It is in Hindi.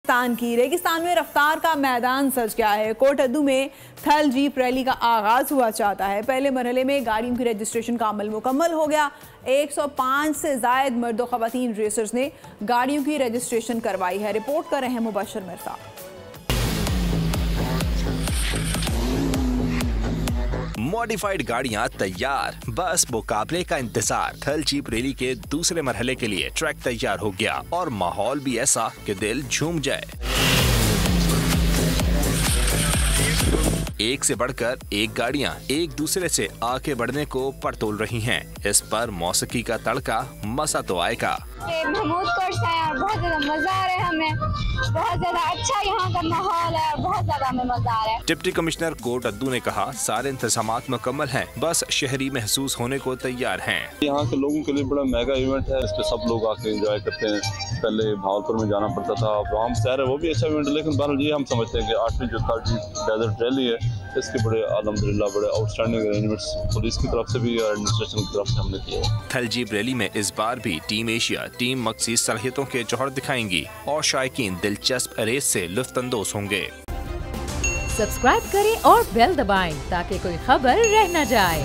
पाकिस्तान की रेगिस्तान में रफ्तार का मैदान सज गया है। कोटद्दू में थल जीप रैली का आगाज हुआ चाहता है। पहले मरहले में गाड़ियों की रजिस्ट्रेशन का अमल मुकम्मल हो गया। 105 से जायद मर्द और खवातीन रेसर्स ने गाड़ियों की रजिस्ट्रेशन करवाई है। रिपोर्ट कर रहे हैं मुबशर मिर्जा। मॉडिफाइड गाड़ियां तैयार, बस मुकाबले का इंतजार। थल जीप रैली के दूसरे मरहले के लिए ट्रैक तैयार हो गया और माहौल भी ऐसा कि दिल झूम जाए। एक से बढ़कर एक गाड़ियां एक दूसरे से आगे बढ़ने को पड़तोल रही हैं। इस पर मौसीकी का तड़का मजा तो आएगा। महमूद कोर्स है और बहुत ज्यादा मजा आ रहा है हमें। बहुत ज्यादा अच्छा यहाँ का माहौल है और बहुत ज्यादा हमें मजा आ रहा है। डिप्टी कमिश्नर कोटद्दू ने कहा, सारे इंतजामात मुकम्मल हैं, बस शहरी महसूस होने को तैयार हैं। यहाँ के लोगों के लिए बड़ा मेगा इवेंट है। इस पे सब लोग आके एंजॉय करते हैं। पहले भावलपुर में जाना पड़ता था, अब हम शहर है वो भी अच्छा इवेंट है। लेकिन बहरहाल ये हम समझते हैं कि 8वीं जो थल जीप डेजर्ट रैली है, इसके बड़े अल्हम्दुलिल्लाह बड़े आउटस्टैंडिंग अरेंजमेंट्स पुलिस की तरफ से भी और एडमिनिस्ट्रेशन की तरफ से हमने किए। थल जीप रैली में इस बार भी टीम एशिया टीम मक्सी सलाहियतों के जौहर दिखाएंगी और शायकीन दिलचस्प रेस से लुत्फानंदोज होंगे। सब्सक्राइब करें और बेल दबाएं ताकि कोई खबर रह न जाए।